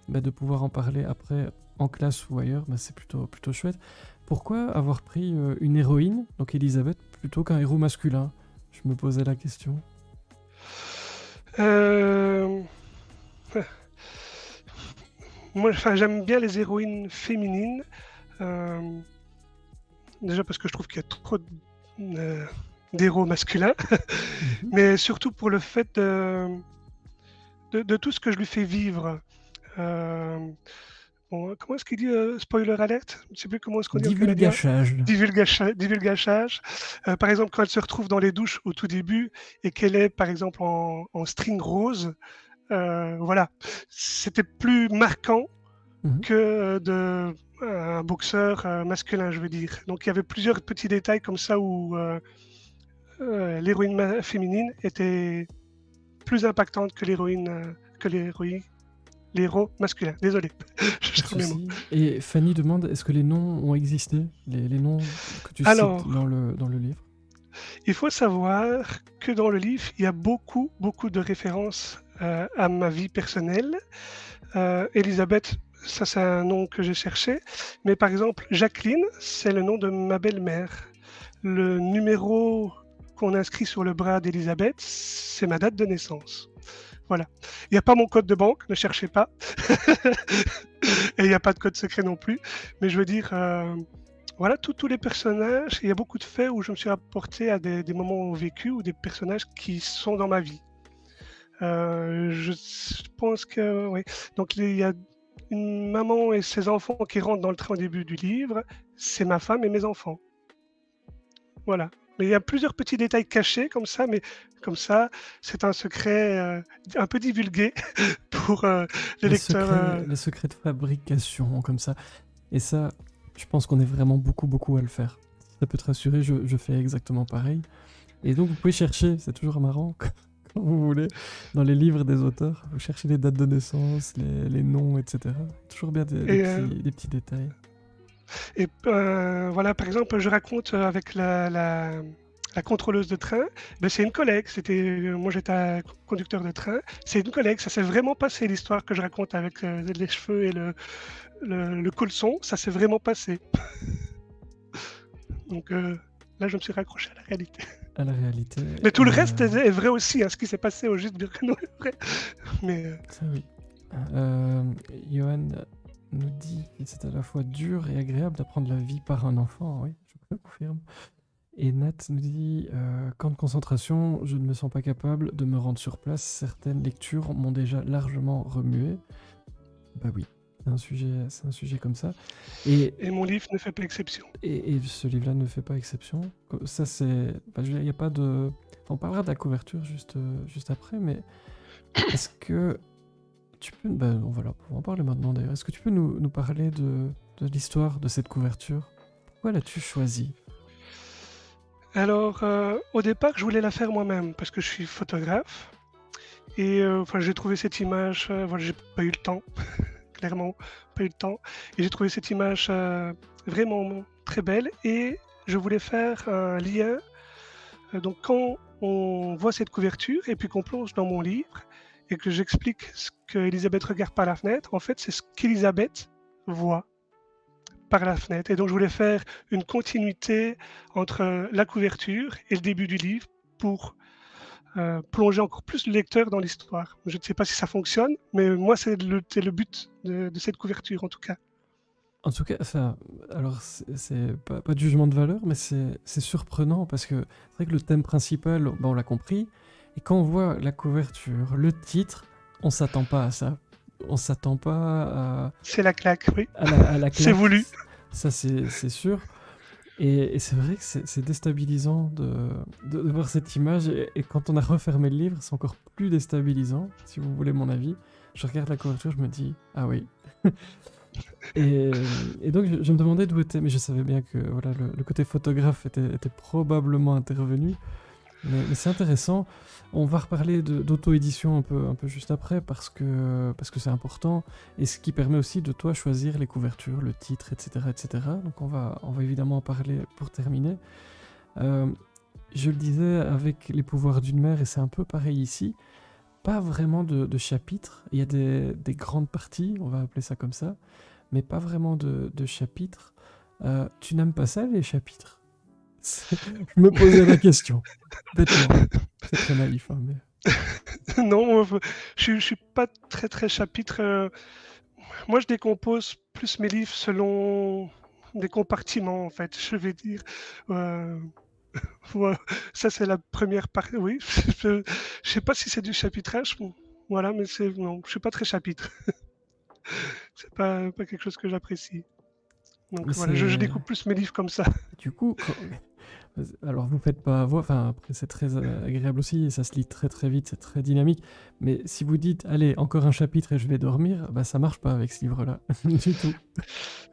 bah, de pouvoir en parler après, en classe ou ailleurs, bah, c'est plutôt chouette. Pourquoi avoir pris une héroïne, donc Elisabeth, plutôt qu'un héros masculin? Je me posais la question. Euh, Moi, enfin, j'aime bien les héroïnes féminines. Euh, Déjà parce que je trouve qu'il y a trop euh, d'héros masculins, Mhm. mais surtout pour le fait de tout ce que je lui fais vivre. Euh, Bon, comment est-ce qu'il dit spoiler alert? Je ne sais plus comment est-ce qu'on dit en canadien. Divulgachage. Divulgachage. Par exemple, quand elle se retrouve dans les douches au tout début et qu'elle est, par exemple, en string rose, voilà, c'était plus marquant Mhm. que un boxeur masculin, je veux dire. Donc, il y avait plusieurs petits détails comme ça où l'héroïne féminine était plus impactante que l'héros masculin. Désolé, je Pas de cherche mes mots. souci. Et Fanny demande, est-ce que les noms ont existé, les noms que tu cites Alors, dans le livre? il faut savoir que dans le livre, il y a beaucoup, beaucoup de références à ma vie personnelle. Elisabeth, ça c'est un nom que j'ai cherché. Mais par exemple, Jacqueline, c'est le nom de ma belle-mère. Le numéro qu'on inscrit sur le bras d'Elisabeth, c'est ma date de naissance. Voilà. Il n'y a pas mon code de banque, ne cherchez pas. Et il n'y a pas de code secret non plus. Mais je veux dire, voilà, tous les personnages, il y a beaucoup de faits où je me suis rapporté à des moments vécus ou des personnages qui sont dans ma vie. Je pense que, oui. Donc, il y a une maman et ses enfants qui rentrent dans le train au début du livre. C'est ma femme et mes enfants. Voilà. Mais il y a plusieurs petits détails cachés comme ça, mais comme ça, c'est un secret un peu divulgué pour les lecteurs. Les secrets de fabrication, comme ça. Et ça, je pense qu'on est vraiment beaucoup, beaucoup à le faire. Si ça peut te rassurer, je fais exactement pareil. Et donc, vous pouvez chercher, c'est toujours marrant, quand vous voulez, dans les livres des auteurs, vous cherchez les dates de naissance, les noms, etc. Toujours bien Et, des petits détails. voilà, par exemple, je raconte avec la contrôleuse de train, ben, c'est une collègue. Moi, j'étais un conducteur de train. C'est une collègue. Ça s'est vraiment passé l'histoire que je raconte avec les cheveux et le caleçon. Ça s'est vraiment passé. Donc là, je me suis raccroché à la réalité. À la réalité. Mais tout le reste est vrai aussi. Hein, ce qui s'est passé au juste Birkenau est vrai. Mais Ça, oui. Johan nous dit que c'est à la fois dur et agréable d'apprendre la vie par un enfant. Oui, je le confirme. Et Nat nous dit camp de concentration, je ne me sens pas capable de me rendre sur place. Certaines lectures m'ont déjà largement remué. Bah oui, c'est un sujet comme ça. et mon livre ne fait pas exception. Et ce livre-là ne fait pas exception. Ça, c'est. Bah, il y a pas de. On parlera de la couverture juste après, mais est-ce que tu peux. Bah, on va en parler maintenant d'ailleurs. Est-ce que tu peux nous parler de l'histoire de cette couverture? Pourquoi l'as-tu choisie? Alors, au départ, je voulais la faire moi-même parce que je suis photographe. Et enfin, j'ai trouvé cette image, voilà, j'ai pas eu le temps, clairement, pas eu le temps. Et j'ai trouvé cette image vraiment très belle et je voulais faire un lien. Donc, quand on voit cette couverture et puis qu'on plonge dans mon livre, et que j'explique ce qu'Elisabeth regarde par la fenêtre, en fait, c'est ce qu'Elisabeth voit par la fenêtre. Et donc, je voulais faire une continuité entre la couverture et le début du livre pour plonger encore plus le lecteur dans l'histoire. Je ne sais pas si ça fonctionne, mais moi, c'est le but de cette couverture, en tout cas. En tout cas, enfin, alors c'est pas de jugement de valeur, mais c'est surprenant parce que c'est vrai que le thème principal, ben, on l'a compris, et quand on voit la couverture, le titre, on s'attend pas à ça. On s'attend pas C'est la claque, oui. à la C'est claque. voulu. Ça, c'est sûr. Et c'est vrai que c'est déstabilisant de voir cette image. Et quand on a refermé le livre, c'est encore plus déstabilisant, si vous voulez mon avis. Je regarde la couverture, je me dis, ah oui. Et donc, je me demandais d'où était, mais je savais bien que voilà, le côté photographe était probablement intervenu. Mais c'est intéressant. On va reparler d'auto-édition un peu juste après parce que c'est important et ce qui permet aussi de toi choisir les couvertures, le titre, etc. etc. Donc on va évidemment en parler pour terminer. Je le disais avec les pouvoirs d'une mère et c'est un peu pareil ici. Pas vraiment de chapitres. Il y a des grandes parties, on va appeler ça comme ça, mais pas vraiment de chapitres. Tu n'aimes pas ça les chapitres? Je me posais la question. Bêtement. C'est très naïf, hein, mais... Non, je suis pas très chapitre. Moi, je décompose plus mes livres selon des compartiments, en fait, je vais dire. Euh, ouais, ça, c'est la première partie. Oui, je sais pas si c'est du chapitrage. Voilà, mais non, je suis pas très chapitre. C'est pas quelque chose que j'apprécie. Donc mais voilà, je découpe plus mes livres comme ça. Du coup, alors vous faites pas à voix, enfin après c'est très agréable aussi, et ça se lit très vite, c'est très dynamique, mais si vous dites, allez, encore un chapitre et je vais dormir, bah ça marche pas avec ce livre-là, du tout.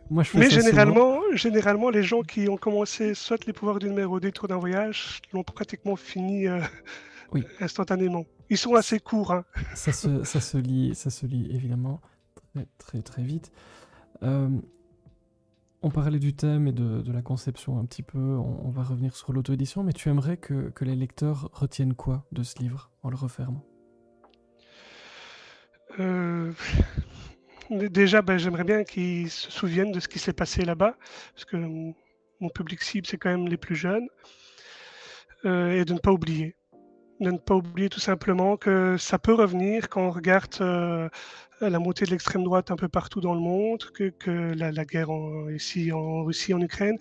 Moi je fais Mais ça souvent. généralement, les gens qui ont commencé soit les pouvoirs d'une mère au détour d'un voyage l'ont pratiquement fini Oui, instantanément. Ils sont assez courts, hein. ça se lit évidemment très vite. Euh, on parlait du thème et de la conception un petit peu, on va revenir sur l'auto-édition, mais tu aimerais que les lecteurs retiennent quoi de ce livre en le refermant? Euh, Déjà, ben, j'aimerais bien qu'ils se souviennent de ce qui s'est passé là-bas, parce que mon public cible, c'est quand même les plus jeunes, et de ne pas oublier. De ne pas oublier tout simplement que ça peut revenir quand on regarde la montée de l'extrême droite un peu partout dans le monde, que la guerre ici en Russie, en Ukraine.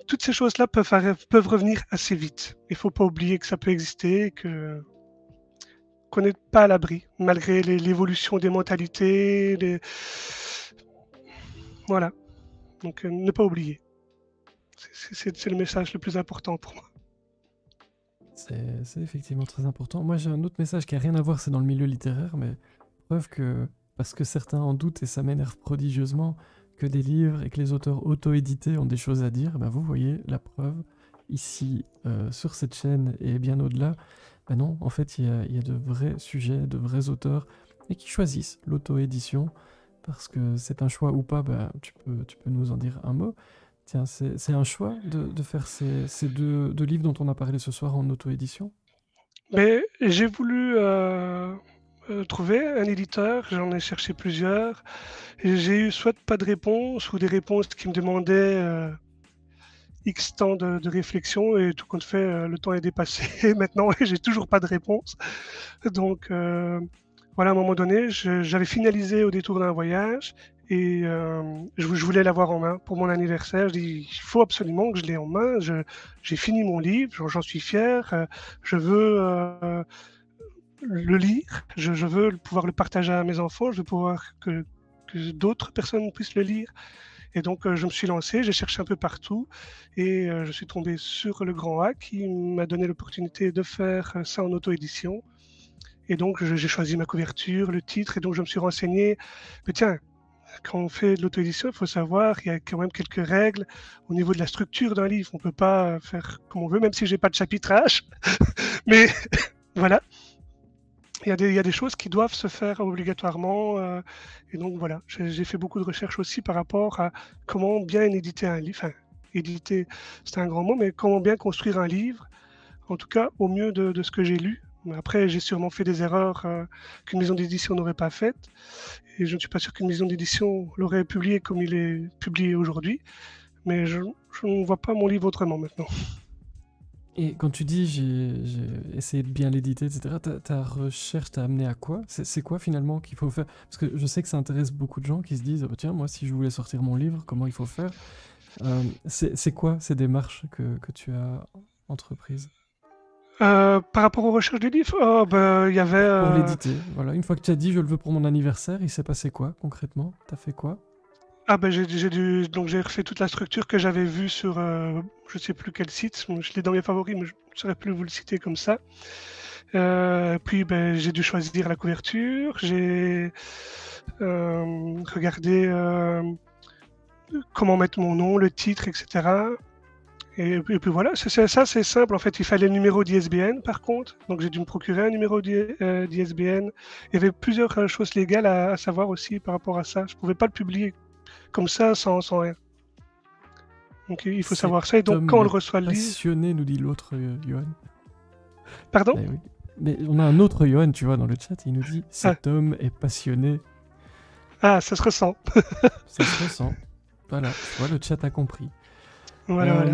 Toutes ces choses-là peuvent revenir assez vite. Il ne faut pas oublier que ça peut exister et qu'on n'est pas à l'abri, malgré l'évolution des mentalités. Voilà. Donc ne pas oublier. C'est le message le plus important pour moi. C'est effectivement très important. Moi, j'ai un autre message qui a rien à voir, c'est dans le milieu littéraire, mais preuve que, parce que certains en doutent et ça m'énerve prodigieusement, que des livres et que les auteurs auto-édités ont des choses à dire, ben vous voyez la preuve ici sur cette chaîne et bien au-delà. Ben non, en fait, il y a de vrais sujets, de vrais auteurs et qui choisissent l'auto-édition parce que c'est un choix ou pas, ben, tu peux nous en dire un mot. Tiens, c'est un choix de faire ces deux livres dont on a parlé ce soir en auto-édition? Mais j'ai voulu trouver un éditeur, j'en ai cherché plusieurs, et j'ai eu soit pas de réponse ou des réponses qui me demandaient X temps de réflexion, et tout compte fait, le temps est dépassé maintenant et j'ai toujours pas de réponse. Donc voilà, à un moment donné, j'avais finalisé au détour d'un voyage et je voulais l'avoir en main pour mon anniversaire. Je dis, il faut absolument que je l'ai en main. J'ai fini mon livre, j'en suis fier. Je veux le lire, je veux pouvoir le partager à mes enfants, je veux pouvoir que d'autres personnes puissent le lire. Et donc, je me suis lancé, j'ai cherché un peu partout et je suis tombé sur le Grand A qui m'a donné l'opportunité de faire ça en auto-édition. Et donc, j'ai choisi ma couverture, le titre, et donc je me suis renseigné. Mais tiens, quand on fait de l'auto-édition, il faut savoir qu'il y a quand même quelques règles au niveau de la structure d'un livre. On ne peut pas faire comme on veut, même si j'ai pas de chapitrage. Mais voilà, il y a des choses qui doivent se faire obligatoirement. Et donc voilà, j'ai fait beaucoup de recherches aussi par rapport à comment bien éditer un livre. Enfin, éditer, c'est un grand mot, mais comment bien construire un livre, en tout cas au mieux de ce que j'ai lu. Mais après, j'ai sûrement fait des erreurs qu'une maison d'édition n'aurait pas faites. Et je ne suis pas sûr qu'une maison d'édition l'aurait publié comme il est publié aujourd'hui. Mais je ne vois pas mon livre autrement maintenant. Et quand tu dis j'ai essayé de bien l'éditer, etc., ta recherche t'a amené à quoi? C'est quoi finalement qu'il faut faire? Parce que je sais que ça intéresse beaucoup de gens qui se disent oh, tiens, moi, si je voulais sortir mon livre, comment il faut faire? C'est quoi ces démarches que tu as entreprises? Par rapport aux recherches du livre, oh, ben, il y avait. Pour l'éditer, voilà. Une fois que tu as dit je le veux pour mon anniversaire, il s'est passé quoi concrètement? T'as fait quoi? Ah ben donc j'ai refait toute la structure que j'avais vue sur je sais plus quel site. Je l'ai dans mes favoris, mais je ne saurais plus vous le citer comme ça. Puis ben, j'ai dû choisir la couverture. J'ai regardé comment mettre mon nom, le titre, etc. Et puis voilà, ça c'est simple. En fait, il fallait le numéro d'ISBN par contre. Donc j'ai dû me procurer un numéro d'ISBN. Il y avait plusieurs choses légales à savoir aussi par rapport à ça. Je pouvais pas le publier comme ça sans rien. Donc il faut savoir ça. Et donc Tom quand on le est reçoit le livre. passionné, nous dit l'autre Johan. Pardon? Eh oui. Mais on a un autre Johan, tu vois, dans le chat, il nous dit cet homme est passionné. Ah, ça se ressent. Ça se ressent. Voilà, tu vois, le chat a compris. Voilà.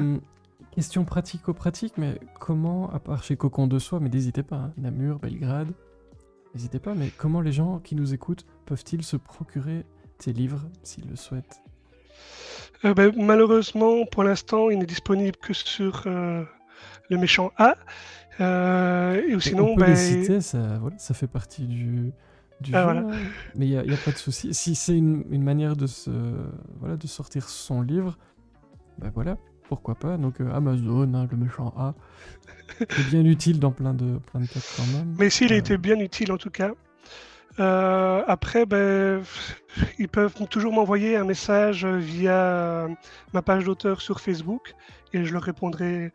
Question pratico-pratique, mais comment, à part chez Cocon de Soie, mais n'hésitez pas, hein, Namur, Belgrade, n'hésitez pas, mais comment les gens qui nous écoutent peuvent-ils se procurer tes livres s'ils le souhaitent? Ben, malheureusement, pour l'instant, il n'est disponible que sur le méchant A. Ou sinon, on peut ben, les citer, voilà, ça fait partie du jeu, voilà. hein. Mais il n'y a pas de souci. Si c'est une manière de sortir son livre, ben voilà, pourquoi pas. Donc Amazon, hein, le méchant A, c'est bien utile dans plein de cas quand même. Mais s'il a été bien utile en tout cas. Après, ben, ils peuvent toujours m'envoyer un message via ma page d'auteur sur Facebook et je leur répondrai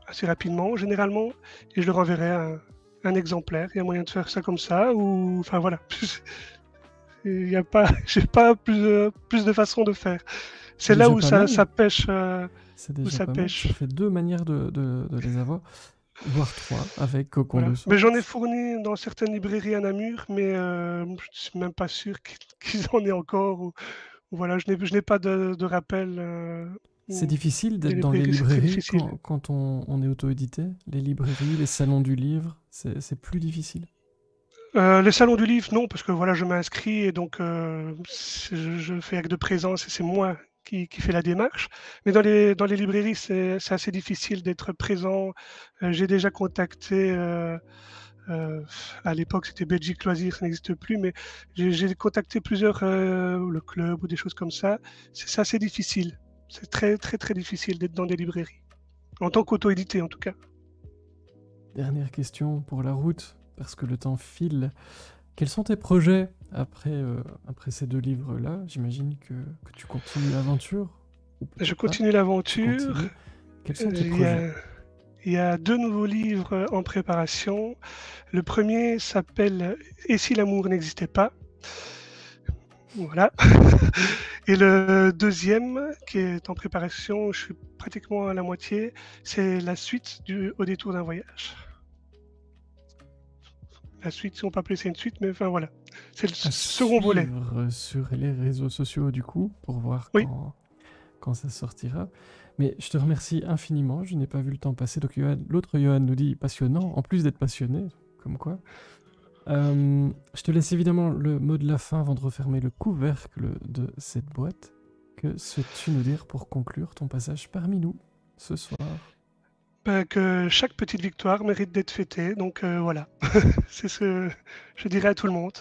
assez rapidement, généralement, et je leur enverrai un exemplaire. Il y a moyen de faire ça comme ça, ou enfin voilà. Il y a pas, j'ai pas plus de façons de faire. C'est là où ça pêche. C'est déjà pas mal. Ça fait 2 manières de les avoir. Voire 3 avec Cocon de Soie. Mais j'en ai fourni dans certaines librairies à Namur, mais je suis même pas sûr qu'ils en aient encore. Ou voilà, je n'ai pas de rappel. C'est difficile d'être dans les librairies quand on est auto-édité. Les librairies, les salons du livre, c'est plus difficile. Les salons du livre, non, parce que voilà, je m'inscris et donc je fais acte de présence et c'est moi qui fait la démarche. Mais dans les librairies, c'est assez difficile d'être présent. J'ai déjà contacté, à l'époque c'était Belgique Loisirs, ça n'existe plus, mais j'ai contacté plusieurs, le club ou des choses comme ça. C'est assez difficile. C'est très très très difficile d'être dans des librairies. En tant qu'auto-édité en tout cas. Dernière question pour la route, parce que le temps file. Quels sont tes projets après ces 2 livres-là? J'imagine que tu continues l'aventure. Je continue l'aventure. Quels sont tes projets? Il y a 2 nouveaux livres en préparation. Le premier s'appelle Et si l'amour n'existait pas? Voilà. Et le deuxième, qui est en préparation, je suis pratiquement à la moitié, c'est la suite Au détour d'un voyage. La suite, si on peut appeler ça une suite, mais enfin voilà. C'est le second volet. Sur les réseaux sociaux du coup, pour voir quand ça sortira. Mais je te remercie infiniment, je n'ai pas vu le temps passer. Donc l'autre Johan nous dit passionnant, en plus d'être passionné, comme quoi. Je te laisse évidemment le mot de la fin avant de refermer le couvercle de cette boîte. Que souhaites-tu nous dire pour conclure ton passage parmi nous ce soir? Que chaque petite victoire mérite d'être fêtée, donc voilà. C'est ce que je dirais à tout le monde.